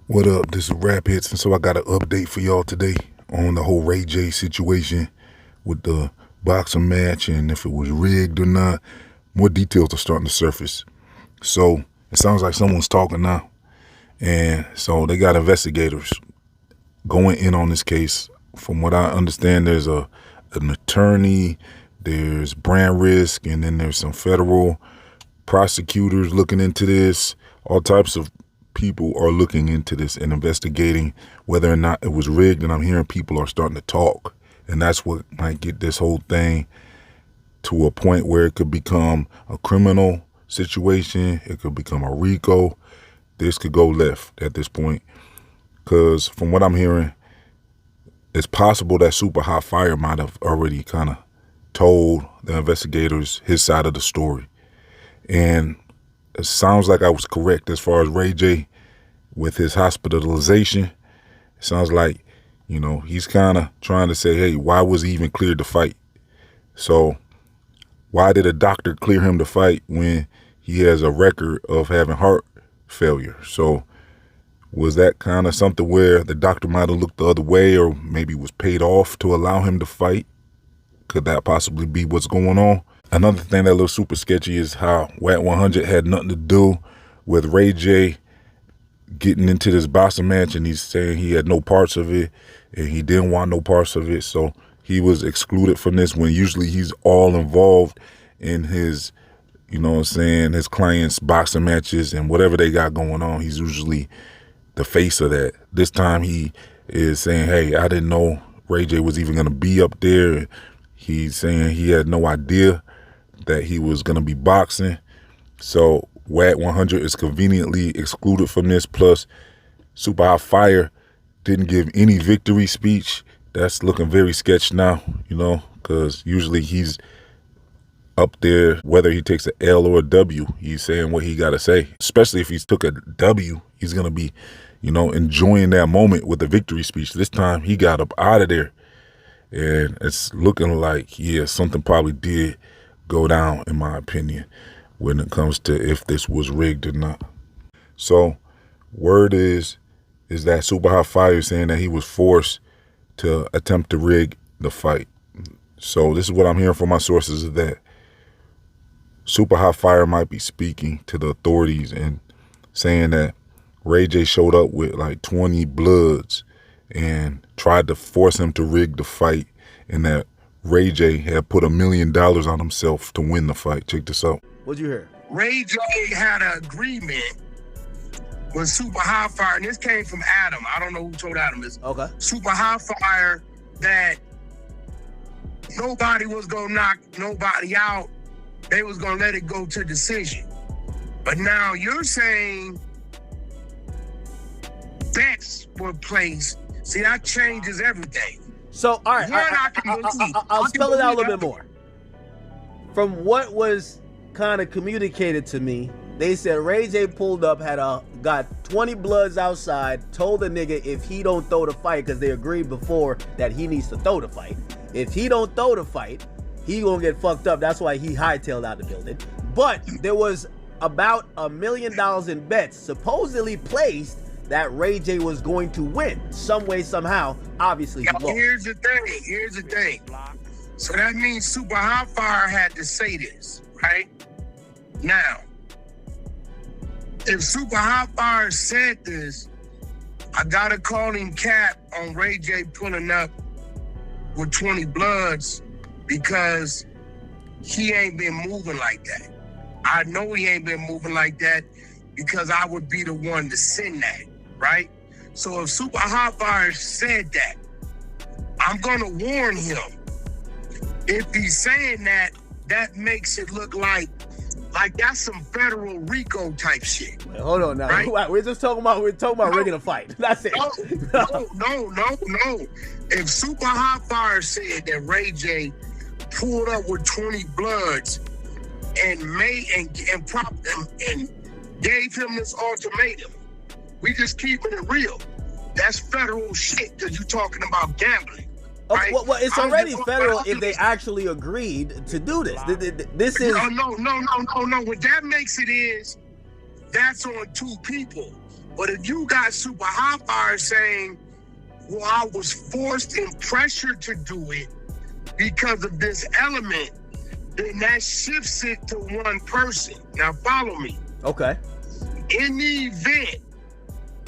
What up? This is Rap Hits, and so I got an update for y'all today on the whole Ray J situation with the boxing match and if it was rigged or not. More details are starting to surface. So it sounds like someone's talking now. And so they got investigators going in on this case. From what I understand, there's an attorney, there's brand risk, and then there's some federal prosecutors looking into this. All types of people are looking into this and investigating whether or not it was rigged, and I'm hearing people are starting to talk, and that's what might get this whole thing to a point where it could become a criminal situation. It could become a RICO. This could go left at this point, because from what I'm hearing, it's possible that Supa Hot Fire might have already kind of told the investigators his side of the story. And it sounds like I was correct as far as Ray J with his hospitalization. It sounds like, you know, he's kind of trying to say, hey, why was he even cleared to fight? So why did a doctor clear him to fight when he has a record of having heart failure? So was that kind of something where the doctor might have looked the other way, or maybe was paid off to allow him to fight? Could that possibly be what's going on? Another thing that looks super sketchy is how WAT 100 had nothing to do with Ray J getting into this boxing match, and he's saying he had no parts of it and he didn't want no parts of it. So he was excluded from this when usually he's all involved in his, you know what I'm saying, his clients' boxing matches and whatever they got going on. He's usually the face of that. This time he is saying, hey, I didn't know Ray J was even going to be up there. He's saying he had no idea that he was going to be boxing. So WAT 100 is conveniently excluded from this. Plus, Supa Hot Fire didn't give any victory speech. That's looking very sketch now, you know, because usually he's up there, whether he takes an L or a W, he's saying what he got to say. Especially if he's took a W, he's going to be, you know, enjoying that moment with the victory speech. This time he got up out of there. And it's looking like, yeah, something probably did go down, in my opinion, when it comes to if this was rigged or not. So word is that Supa Hot Fire is saying that he was forced to attempt to rig the fight. So this is what I'm hearing from my sources, is that Supa Hot Fire might be speaking to the authorities and saying that Ray J showed up with like 20 Bloods and tried to force him to rig the fight, and that Ray J had put $1 million on himself to win the fight. Check this out. What'd you hear? Ray J had an agreement with Supa Hot Fire, and this came from Adam. I don't know who told Adam this. Okay. Supa Hot Fire, that nobody was gonna knock nobody out. They was gonna let it go to decision. But now you're saying bets were placed. See, that changes everything. So, all right, I'll spell it out a little bit more. From what was kind of communicated to me, they said Ray J pulled up, got 20 Bloods outside, told the nigga if he don't throw the fight, because they agreed before that he needs to throw the fight. If he don't throw the fight, he gonna get fucked up. That's why he hightailed out the building. But there was about $1 million in bets supposedly placed that Ray J was going to win some way, somehow. Obviously, he lost. Here's the thing. So that means Supa Hot Fire had to say this, right? Now, if Supa Hot Fire said this, I gotta call him cap on Ray J pulling up with 20 Bloods, because he ain't been moving like that. I know he ain't been moving like that, because I would be the one to send that, right? So if Supa Hot Fire said that, I'm gonna warn him. If he's saying that, that makes it look like that's some federal RICO type shit. Wait, hold on now. Right? We're talking about rigging a fight. That's it. No. If Supa Hot Fire said that Ray J pulled up with 20 Bloods and gave him this ultimatum, we just keeping it real. That's federal shit, because you're talking about gambling. Right? Well, it's already federal if they actually agreed to do this. This is... No. What that makes it is, that's on two people. But if you got Super Hot Fire saying, well, I was forced and pressured to do it because of this element, then that shifts it to one person. Now follow me. Okay. In the event,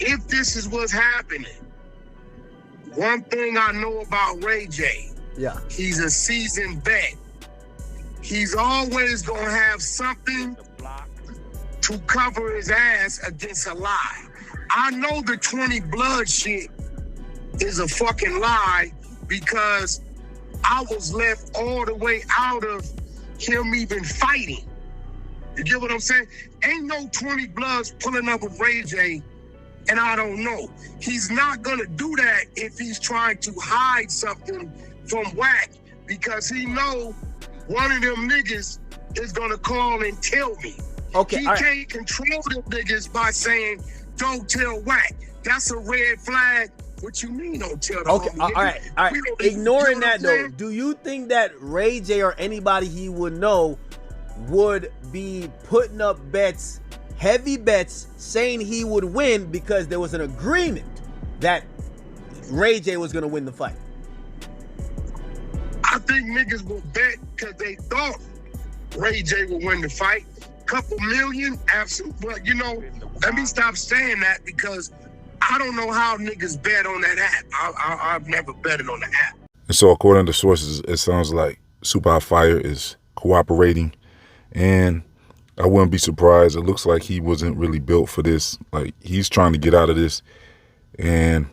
if this is what's happening, one thing I know about Ray J, Yeah. he's a seasoned vet. He's always gonna have something to cover his ass against a lie. I know the 20 blood shit is a fucking lie because I was left all the way out of him even fighting. You get what I'm saying? Ain't no 20 bloods pulling up with Ray J, and I don't know. He's not gonna do that if he's trying to hide something from Wack, because he know one of them niggas is gonna call and tell me. Okay. He All right. can't control them niggas by saying, don't tell Wack. That's a red flag. What you mean don't tell the Okay. homie, All nigga? right. All right. We don't- Ignoring you know what that I'm though, saying? do you think that Ray J or anybody he would know would be putting up bets, heavy bets, saying he would win because there was an agreement that Ray J was going to win the fight? I think niggas will bet because they thought Ray J would win the fight. Couple million, absolutely. But you know, let me stop saying that because I don't know how niggas bet on that app. I've never betted on the app. And so according to sources, it sounds like Supa Hot Fire is cooperating, and I wouldn't be surprised. It looks like he wasn't really built for this. Like, he's trying to get out of this, and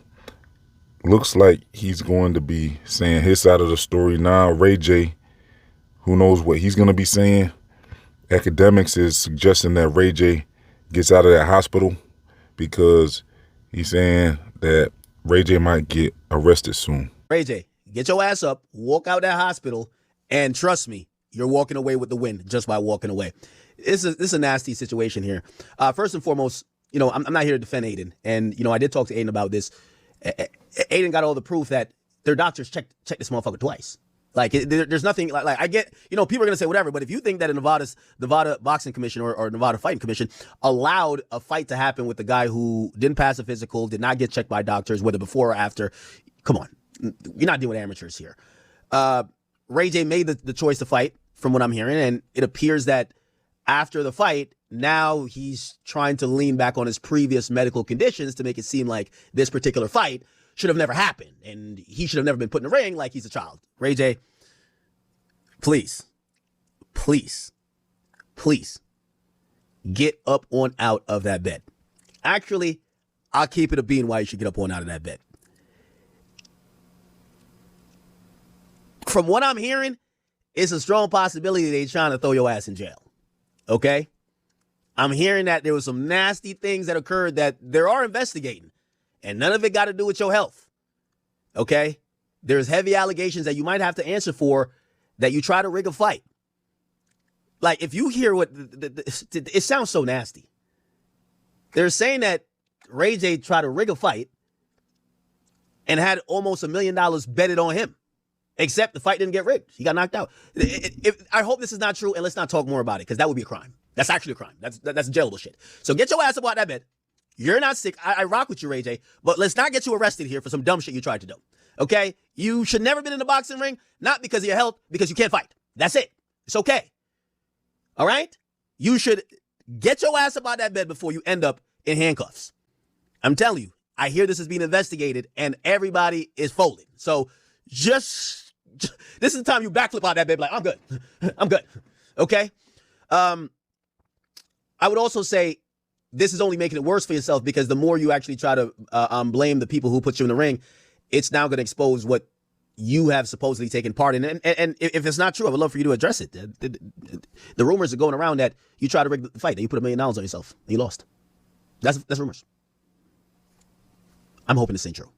looks like he's going to be saying his side of the story. Now, Ray J, who knows what he's going to be saying. Academics is suggesting that Ray J gets out of that hospital because he's saying that Ray J might get arrested soon. Ray J, get your ass up, walk out that hospital, and trust me, you're walking away with the win just by walking away. This is a nasty situation here. First and foremost, you know, I'm not here to defend Adin. And, you know, I did talk to Adin about this. Adin got all the proof that their doctors checked this motherfucker twice. Like, there's nothing, like I get, you know, people are going to say whatever, but if you think that Nevada Boxing Commission or Nevada Fighting Commission allowed a fight to happen with the guy who didn't pass a physical, did not get checked by doctors, whether before or after, come on, you're not dealing with amateurs here. Ray J made the choice to fight, from what I'm hearing, and it appears that after the fight, now he's trying to lean back on his previous medical conditions to make it seem like this particular fight should have never happened, and he should have never been put in the ring like he's a child. Ray J, please, please, please get up on out of that bed. Actually, I'll keep it a bean why you should get up on out of that bed. From what I'm hearing, it's a strong possibility they're trying to throw your ass in jail. Okay? I'm hearing that there was some nasty things that occurred that they are investigating, and none of it got to do with your health. Okay? There's heavy allegations that you might have to answer for that you try to rig a fight. Like, if you hear what, it sounds so nasty. They're saying that Ray J tried to rig a fight and had almost $1 million betted on him. Except the fight didn't get rigged. He got knocked out. I hope this is not true, and let's not talk more about it, because that would be a crime. That's actually a crime. That's jailable shit. So get your ass up out that bed. You're not sick. I rock with you, Ray J, but let's not get you arrested here for some dumb shit you tried to do. Okay? You should never been in a boxing ring, not because of your health, because you can't fight. That's it. It's okay. All right? You should get your ass up out that bed before you end up in handcuffs. I'm telling you, I hear this is being investigated, and everybody is folding. So just this is the time you backflip out that bed, like, I'm good. I'm good. Okay? I would also say this is only making it worse for yourself, because the more you actually try to blame the people who put you in the ring, it's now going to expose what you have supposedly taken part in. And if it's not true, I would love for you to address it. The rumors are going around that you tried to rig the fight, that you put $1 million on yourself, and you lost. That's rumors. I'm hoping this ain't true.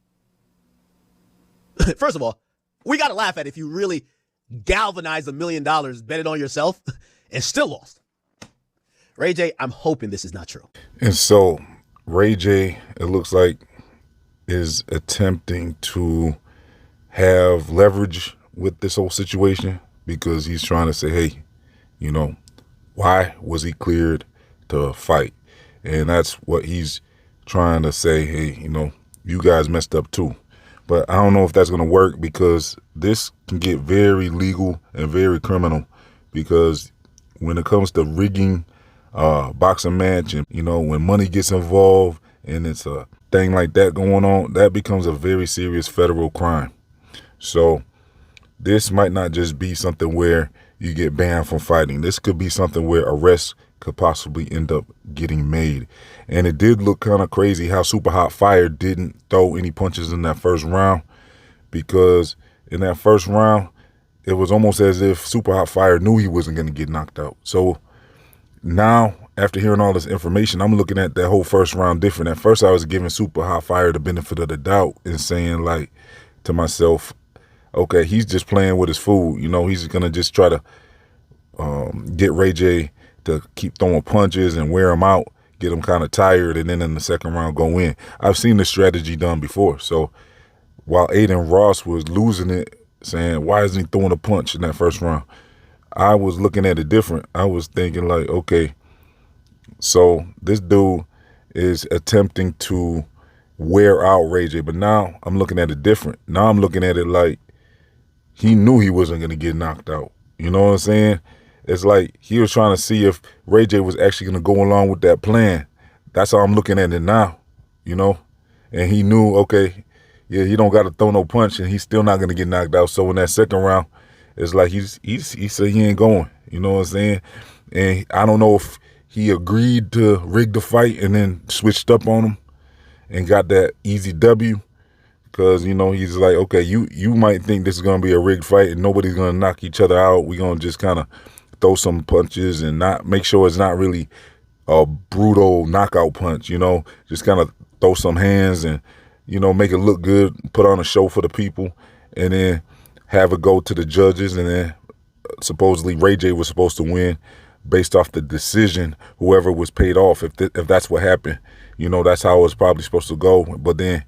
First of all, we got to laugh at if you really galvanized $1 million, bet it on yourself, and still lost. Ray J, I'm hoping this is not true. And so Ray J, it looks like, is attempting to have leverage with this whole situation, because he's trying to say, hey, you know, why was he cleared to fight? And that's what he's trying to say, hey, you guys messed up too. But I don't know if that's going to work, because this can get very legal and very criminal, because when it comes to rigging boxing match, and when money gets involved and it's a thing like that going on, that becomes a very serious federal crime. So this might not just be something where you get banned from fighting. This could be something where arrests could possibly end up getting made. And it did look kind of crazy how Super Hot Fire didn't throw any punches in that first round, because in that first round, it was almost as if Super Hot Fire knew he wasn't going to get knocked out. So now, after hearing all this information, I'm looking at that whole first round different. At first, I was giving Super Hot Fire the benefit of the doubt and saying, like, to myself, okay, he's just playing with his food. He's going to just try to get Ray J to keep throwing punches and wear him out, get him kind of tired, and then in the second round go in. I've seen this strategy done before. So while Adin Ross was losing it, saying, why isn't he throwing a punch in that first round? I was looking at it different. I was thinking like, okay, so this dude is attempting to wear out Ray J, but now I'm looking at it different. Now I'm looking at it like he knew he wasn't going to get knocked out. You know what I'm saying? It's like he was trying to see if Ray J was actually going to go along with that plan. That's how I'm looking at it now, And he knew, okay, yeah, he don't got to throw no punch, and he's still not going to get knocked out. So in that second round, it's like he said he ain't going. You know what I'm saying? And I don't know if he agreed to rig the fight and then switched up on him and got that easy W. Because, he's like, okay, you might think this is going to be a rigged fight and nobody's going to knock each other out. We're going to just kind of throw some punches and not make sure it's not really a brutal knockout punch, just kind of throw some hands and, make it look good, put on a show for the people, and then have it go to the judges. And then supposedly Ray J was supposed to win based off the decision, whoever was paid off. If that's what happened, that's how it was probably supposed to go. But then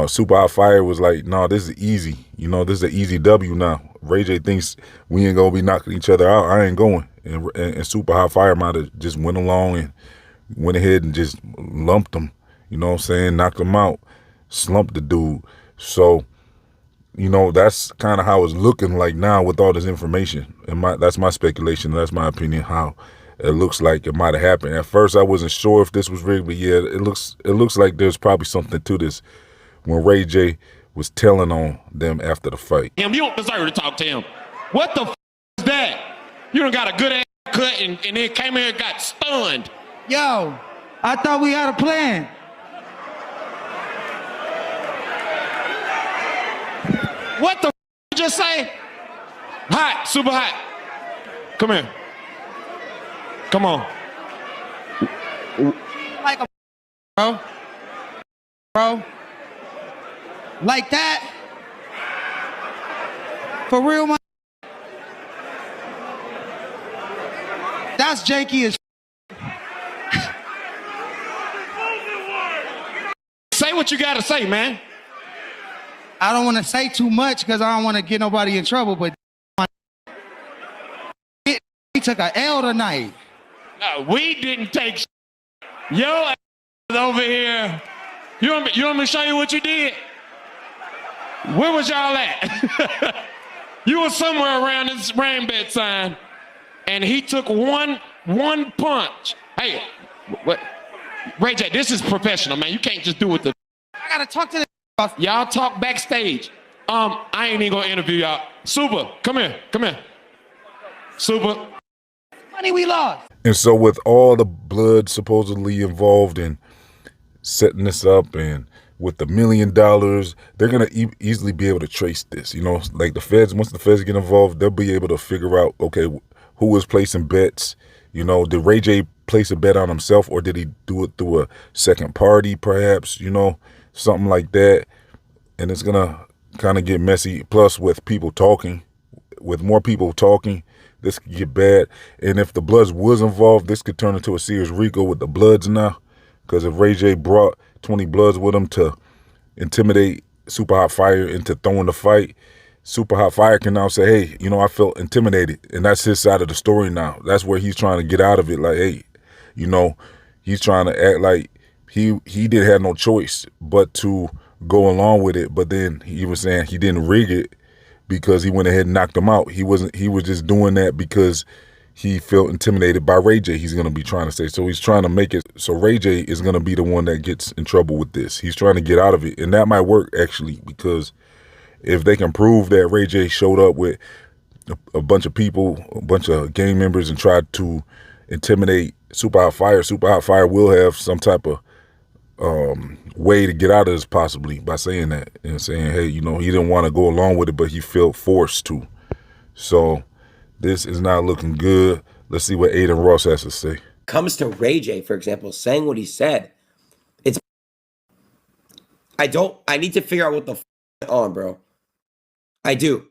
Super Hot Fire was like, no, this is easy. This is an easy W now. Ray J thinks we ain't going to be knocking each other out. I ain't going. And Super Hot Fire might have just went along and went ahead and just lumped him, knocked him out, slumped the dude. So, that's kind of how it's looking like now with all this information. And that's my speculation. That's my opinion, how it looks like it might have happened. At first, I wasn't sure if this was rigged, but yeah, it looks like there's probably something to this when Ray J was telling on them after the fight. You don't deserve to talk to him. What the is that? You done got a good ass cut and then came here and got stunned. Yo, I thought we had a plan. What the you just say? Hot, super hot. Come here. Come on. Like a bro. Like that? For real, man? That's janky as Say what you gotta say, man. I don't want to say too much because I don't want to get nobody in trouble, but he took an L tonight. No, we didn't take Yo ass over here. You want me to show you what you did? Where was y'all at? You were somewhere around this rain bed sign, and he took one punch. Hey, what? Ray J, this is professional, man. You can't just do it. I gotta talk to the Y'all talk backstage. I ain't even gonna interview y'all. Supa, come here. Supa. money we lost. And so with all the blood supposedly involved in setting this up, and with the $1 million, they're going to easily be able to trace this. Like the feds, once the feds get involved, they'll be able to figure out, okay, who was placing bets? Did Ray J place a bet on himself, or did he do it through a second party, perhaps, something like that? And it's going to kind of get messy. Plus, with more people talking, this could get bad. And if the Bloods was involved, this could turn into a serious RICO with the Bloods now. Because if Ray J brought 20 Bloods with him to intimidate Super Hot Fire into throwing the fight, Super Hot Fire can now say, hey, I felt intimidated. And that's his side of the story now. That's where he's trying to get out of it. Like, hey, he's trying to act like he didn't have no choice but to go along with it. But then he was saying he didn't rig it because he went ahead and knocked him out. He was just doing that because he felt intimidated by Ray J, he's going to be trying to say. So he's trying to make it so Ray J is going to be the one that gets in trouble with this. He's trying to get out of it. And that might work, actually, because if they can prove that Ray J showed up with a bunch of people, a bunch of gang members, and tried to intimidate Supa Hot Fire, Supa Hot Fire will have some type of way to get out of this, possibly, by saying that and saying, hey, you know, he didn't want to go along with it, but he felt forced to. So this is not looking good. Let's see what Adin Ross has to say. Comes to Ray J, for example, saying what he said, I need to figure out what the f on, bro. I do.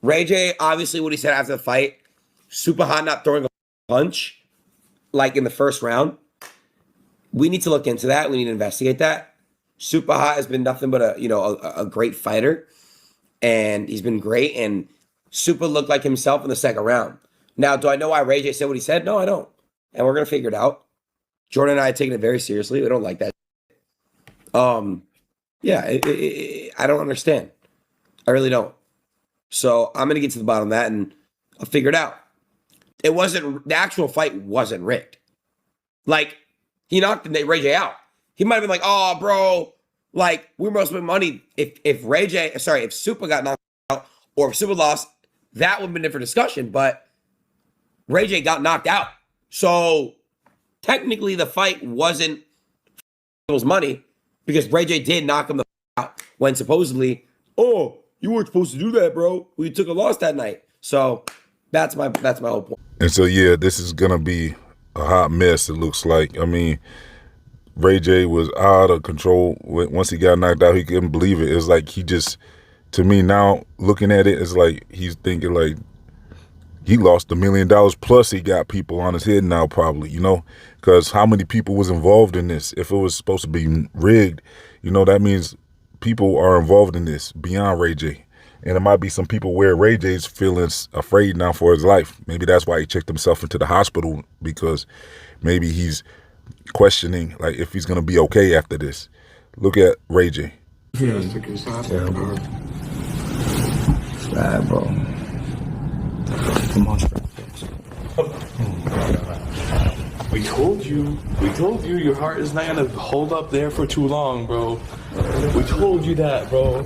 Ray J, obviously what he said after the fight, Supa Hot not throwing a punch like in the first round. We need to look into that. We need to investigate that. Supa Hot has been nothing but a great fighter, and he's been great, and Supa looked like himself in the second round. Now, do I know why Ray J said what he said? No, I don't. And we're going to figure it out. Jordan and I are taking it very seriously. We don't like that. Yeah, I don't understand. I really don't. So I'm going to get to the bottom of that, and I'll figure it out. The actual fight wasn't rigged. Like, he knocked Ray J out. He might have been like, oh, bro, like, we must win money. If Supa got knocked out, or if Supa lost, that would have been a different discussion, but Ray J got knocked out. So technically the fight wasn't money because Ray J did knock him the out when supposedly, oh, you weren't supposed to do that, bro. We took a loss that night. So that's my whole point. And so, yeah, this is going to be a hot mess, it looks like. I mean, Ray J was out of control. Once he got knocked out, he couldn't believe it. It's like he just, to me now, looking at it, it's like he's thinking like he lost $1 million plus he got people on his head now probably, you know, because how many people was involved in this? If it was supposed to be rigged, you know, that means people are involved in this beyond Ray J. And it might be some people where Ray J's feeling afraid now for his life. Maybe that's why he checked himself into the hospital, because maybe he's questioning like if he's going to be okay after this. Look at Ray J. It's terrible. It's bad, bro. Come on, We told you your heart is not gonna hold up there for too long, bro. We told you that, bro.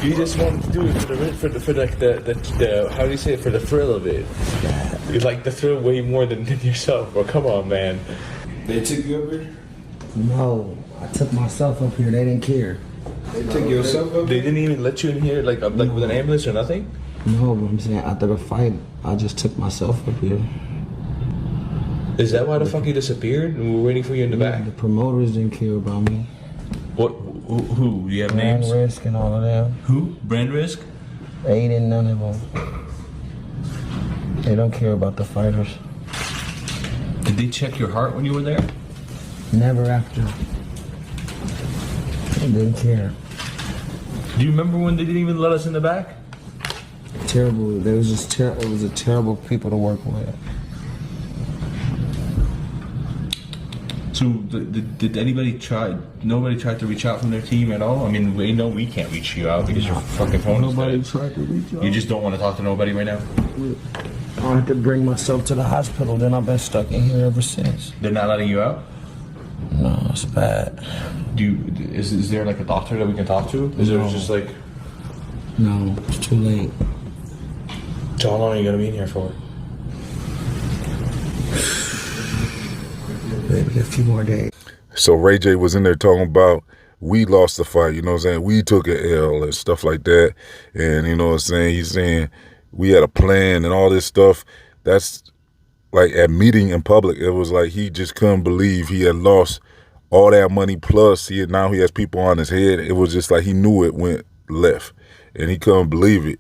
You just want to do it for the how do you say it, for the thrill of it. You like the thrill way more than yourself, bro. Come on, man. They took you up here? No, I took myself up here. They didn't care. They took yourself up? They didn't even let you in here, like with an ambulance or nothing? No, but I'm saying after the fight, I just took myself up here. Is that why the fuck you disappeared and we were waiting for you in the back? The promoters didn't care about me. What? Who? Do you have Brand names? Risk and all of them. Who? Brand Risk? Adin, none of them. They don't care about the fighters. Did they check your heart when you were there? Never after. They didn't care. Do you remember when they didn't even let us in the back? Terrible. It was a terrible people to work with. So did anybody try? Nobody tried to reach out from their team at all? I mean, we know we can't reach you out because your fucking phone is Nobody dead. tried to reach out. You just don't want to talk to nobody right now? I had to bring myself to the hospital. Then I've been stuck in here ever since. They're not letting you out? No, it's bad. Is there like a doctor that we can talk to? Is there just like? No, it's too late. So how long are you gonna be in here for? Maybe a few more days. So Ray J was in there talking about we lost the fight, you know what I'm saying? We took an L and stuff like that. And you know what I'm saying? He's saying we had a plan and all this stuff. That's like at meeting in public, it was like he just couldn't believe he had lost all that money plus now he has people on his head. It was just like he knew it went left and he couldn't believe it.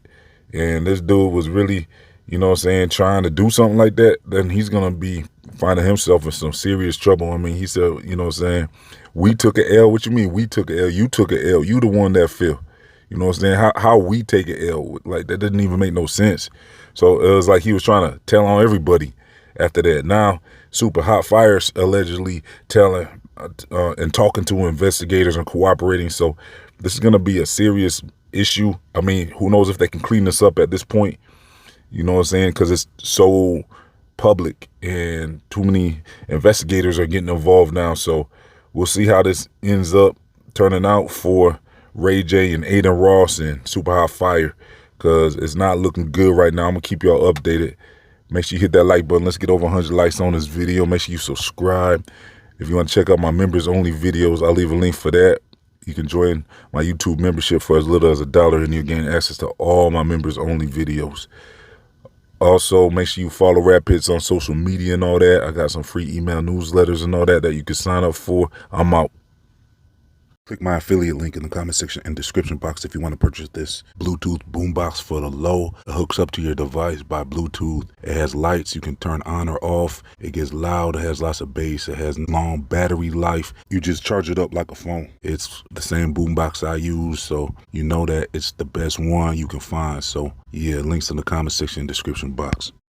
And this dude was really, you know what I'm saying, trying to do something like that, then he's going to be finding himself in some serious trouble. I mean, he said, you know what I'm saying, we took an L. What you mean we took an L? You took an L. You the one that fell. You know what I'm saying? How we take an L? Like, that doesn't even make no sense. So it was like he was trying to tell on everybody after that. Now, Supa Hot Fire's allegedly telling and talking to investigators and cooperating. So this is going to be a serious issue. I mean, who knows if they can clean this up at this point? You know what I'm saying? Because it's so public and too many investigators are getting involved now. So we'll see how this ends up turning out for Ray J and Adin Ross and Super Hot Fire, because it's not looking good right now. I'm going to keep y'all updated. Make sure you hit that like button. Let's get over 100 likes on this video. Make sure you subscribe. If you want to check out my members only videos, I'll leave a link for that. You can join my YouTube membership for as little as $1 and you'll gain access to all my members only videos. Also, make sure you follow Rap HITZ on social media and all that. I got some free email newsletters and all that you can sign up for. I'm out. Click my affiliate link in the comment section and description box if you want to purchase this Bluetooth boombox for the low. It hooks up to your device by Bluetooth. It has lights you can turn on or off. It gets loud. It has lots of bass. It has long battery life. You just charge it up like a phone. It's the same boombox I use, so you know that it's the best one you can find. So yeah, links in the comment section and description box.